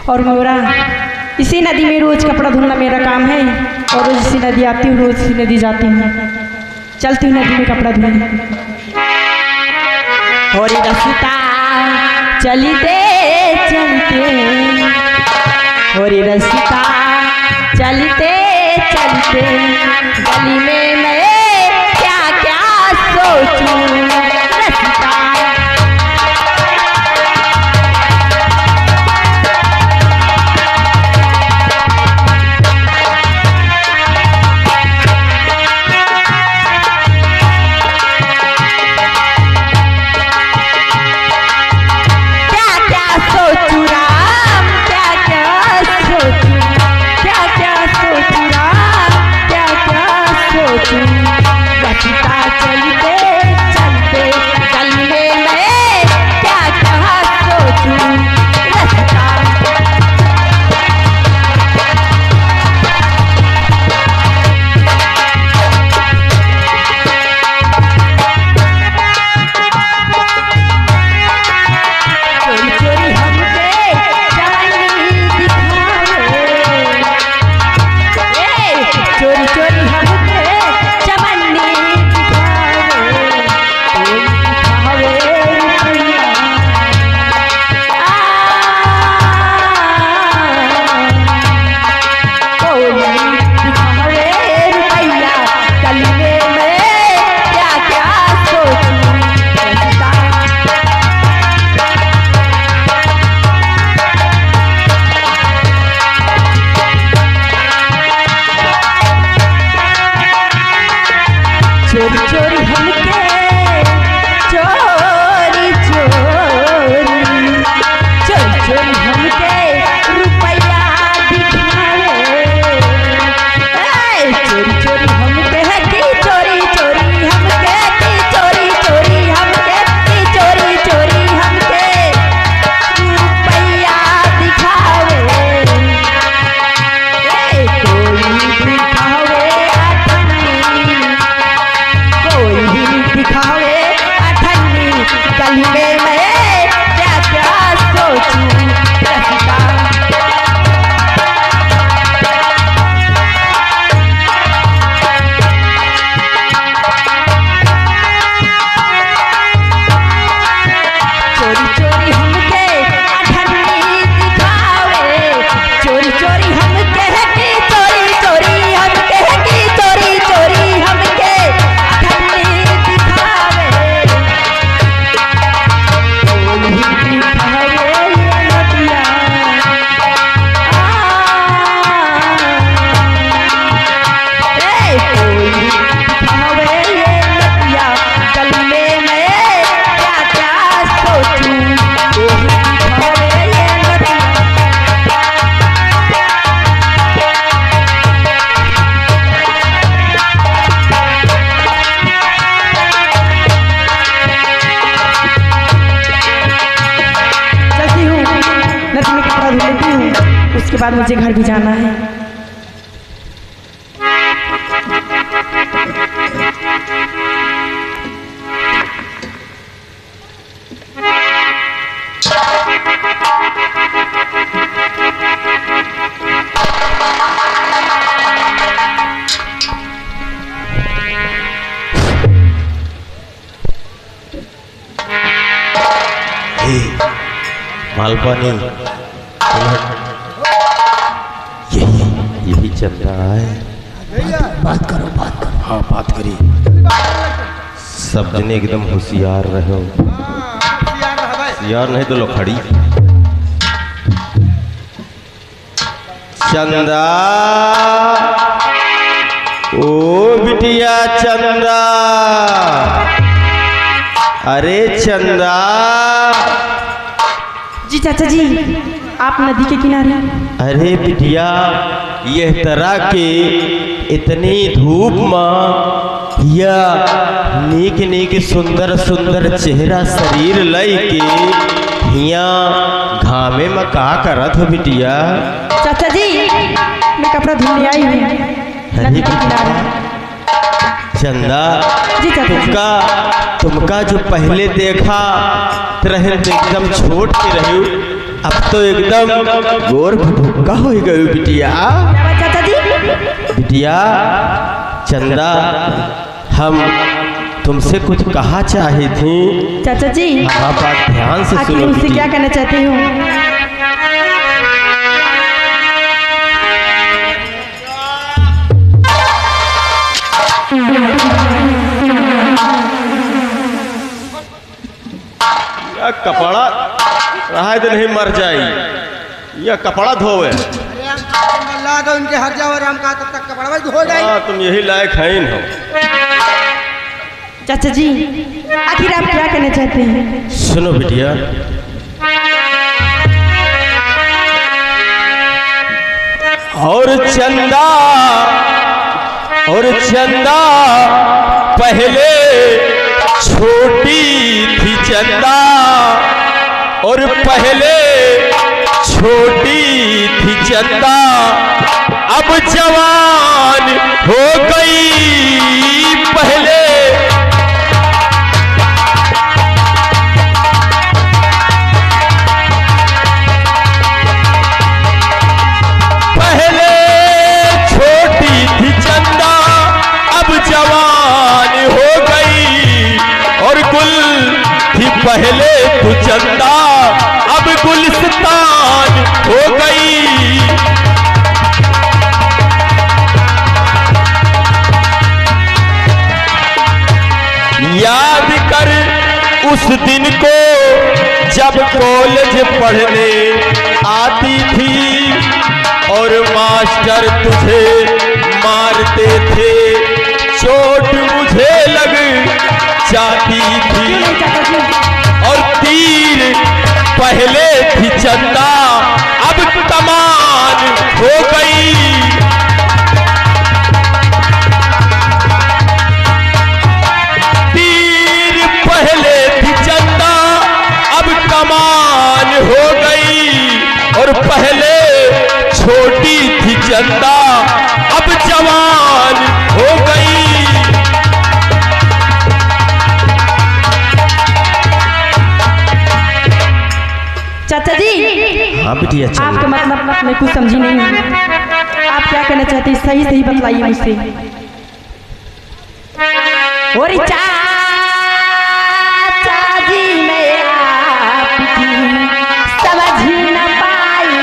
और मेरा इसी नदी में रोज कपड़ा धुलना मेरा काम है और रोज इसी नदी आती हूँ, रोज इसी नदी जाती हूँ, चलती हूँ नदी में कपड़ा धुलने। और रास्ता चलते चलते, और रास्ता चलते चलते, गली में मैं क्या क्या सोचूं। उसके बाद मुझे घर भी जाना है। मालपानी यही चल रहा है। बात करो। हाँ बात करिए। सब जने एकदम होशियार रहो। होशियार नहीं तो लोखड़ी। चंदा ओ बिटिया चंदा, अरे चंदा। जी चाचा जी, आप नदी के किनारे। अरे बिटिया, यह तरह के इतनी धूप में या नीक नीक सुंदर सुंदर चेहरा शरीर लई के हिया घामे में का करत हो बिटिया? चाचा जी, मैं कपड़ा धुलने आई हूँ नदी के किनारे। चंदा जी चाचा, तुमका जो पहले देखा रहन एकदम छोट के रही, अब तो एकदम गोर भुक्का हो गई बिटिया। क्या बात चाचा जी? बिटिया चंदा, हम तुमसे कुछ कहा चाही थी। चाचा जी हाँ, बात ध्यान से आखिर सुनो मुझसे बिटिया। क्या कहना चाहती हूँ? यह कपड़ा रहा तो नहीं मर जाई, यह कपड़ा धोवे। उनके हर जाओ राम का तब तक कपड़ा हो जाए। हाँ, तुम यही लायक हैं हो। चाचा जी आखिर आप क्या कहना चाहते हैं? सुनो बिटिया, और चंदा पहले छोटी थी चंदा, और पहले छोटी थी चंदा, अब जवान हो गई। पहले छोटी थी चंदा, अब जवान हो गई। और गुल थी पहले तू चंदा, अब गुलिस्तान हो गई। याद कर उस दिन को जब कॉलेज पढ़ने आती थी, और मास्टर तुझे मारते थे, चोट मुझे लग जाती थी। चाचा जी और तीर पहले थी चंदा, अब कमान हो गई। तीर पहले थी चंदा, अब कमान हो गई। और पहले छोटी थी चंदा, अब जवान हो गई। चाचा जी हाँ बिटिया, आपका मतलब मैं कुछ समझी नहीं हूँ। आप क्या कहना चाहते हैं? सही सही बतलाइए मुझसे। और चाचा जी मैं आपकी समझ न पाई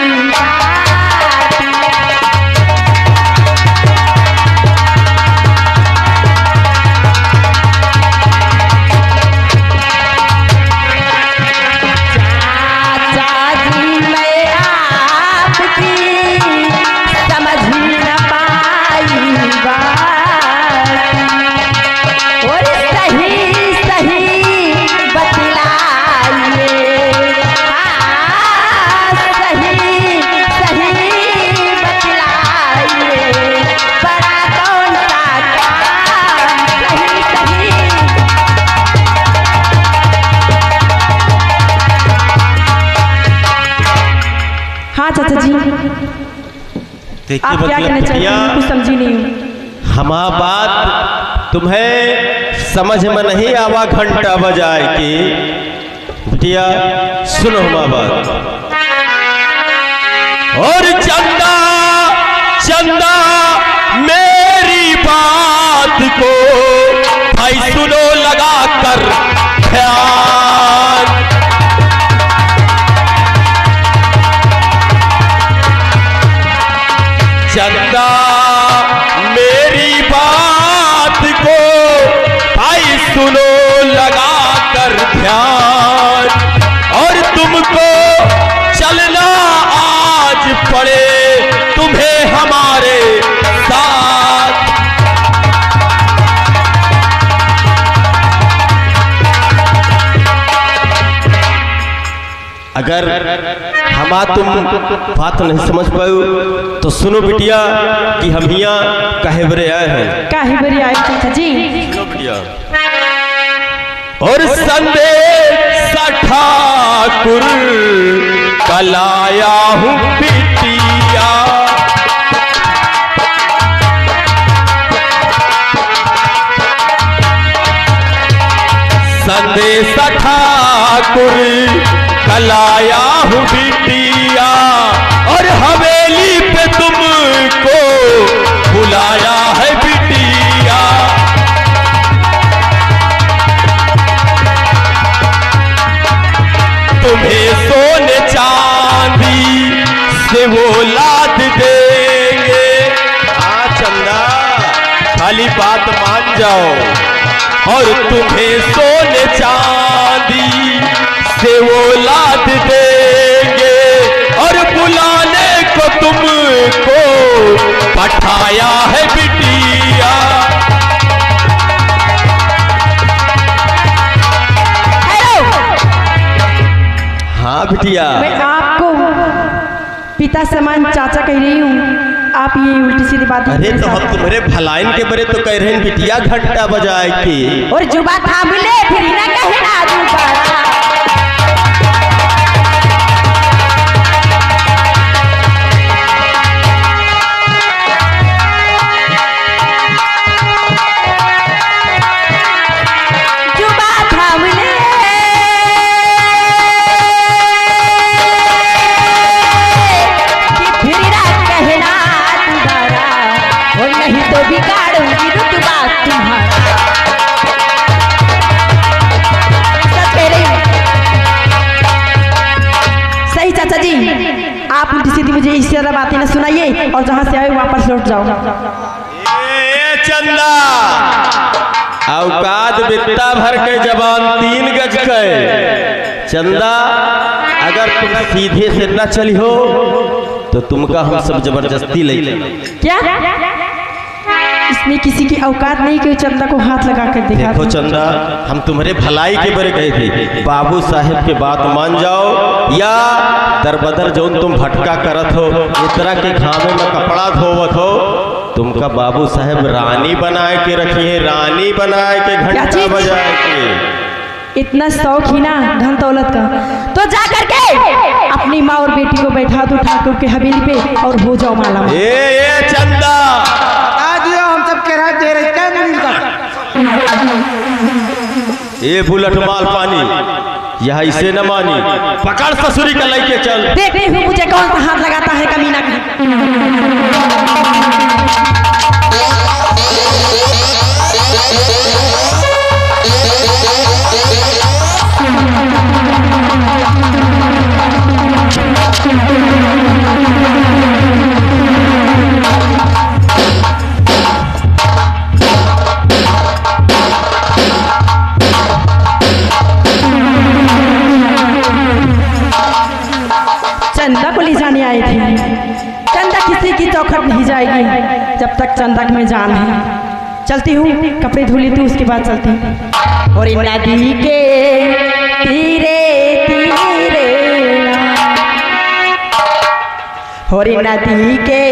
चाचा जी देखिए आप क्या कहना चाहते बिटिया, हैं? कुछ समझी नहीं हूँ। हमारा बात तुम्हें समझ में नहीं आवा घंटा बजाए की। बिटिया सुनो हमारा बात। और चंदा चंदा मेरी बात को भाई सुनो लगा कर ध्यान। चंदा मेरी बात को भाई सुनो लगा कर ध्यान। और तुमको चलना आज पड़े तुम्हें हमारे साथ। अगर हमा तुम बात नहीं समझ पाओ तो सुनो बिटिया कि हम यहाँ काहे बरे आए हैं। काहे बरी आए चाचा जी? सुनो बिटिया। और संदेश ठाकुर कलाया हूँ बिटिया। संदेश ठाकुर कलाया हूँ बिटिया और हवेली पे तुमको बुलाया है बिटिया। तुम्हें सोने चांदी से वो लाद देंगे। हाँ चंदा, खाली बात मान जाओ। और तुम्हें सोने चांदी से वो लाद देंगे और बुलाने को तुमको पठाया है बिटिया। हाँ बिटिया, मैं आपको पिता समान चाचा कह रही हूँ, आप ये उल्टी सीधी बात। अरे तो हम तुम्हारे भलाइन के बरे तो कह रहे हैं बिटिया घंटा बजाए की। और जुबा थाम ले फिर ना कहना जुबा। आप उल्टी सीधी मुझे इस तरह बातें न सुनाइए और जहाँ से आए वापस लौट जाओ। ए चंदा, औकात बित्ता भर के जबान 3 गज के। चंदा, अगर तुम सीधे से न चली हो तो तुमका हम सब जबरदस्ती ले लेना। क्या इसमें किसी की औकात नहीं कि चंदा को हाथ लगा कर दिखा। देखो चंदा, हम तुम्हारे भलाई के बरे गए थे। बाबू साहेब के बात मान जाओ या दरबदर जो तुम भटका करत हो, इस तरह के खामे में कपड़ा धोवत हो, तुमका बाबू साहेब रानी बनाए के रखी है, रानी बनाए के घंटा बजाए के। इतना शौक ही ना धन दौलत का, तो जा करके अपनी माँ और बेटी को बैठा दो ठाकुर के हवेली पे और हो जाओ माला। ए चंदा, हम सब कह रहे दे रहे क्या मिलता। ए बुलेट माल पानी यह इसे न मानी, पकड़ ससुरी का लेके चल। देखते हुए मुझे कौन सा हाथ लगाता है कमीना का। चंदा को ले जाने आए थे। चंदा किसी की चौखट नहीं जाएगी जब तक चंदा में जान है। चलती हूँ, कपड़े धो लेती हूँ, उसके बाद चलती हूँ। और नदी के तीरे तीरे, और नदी के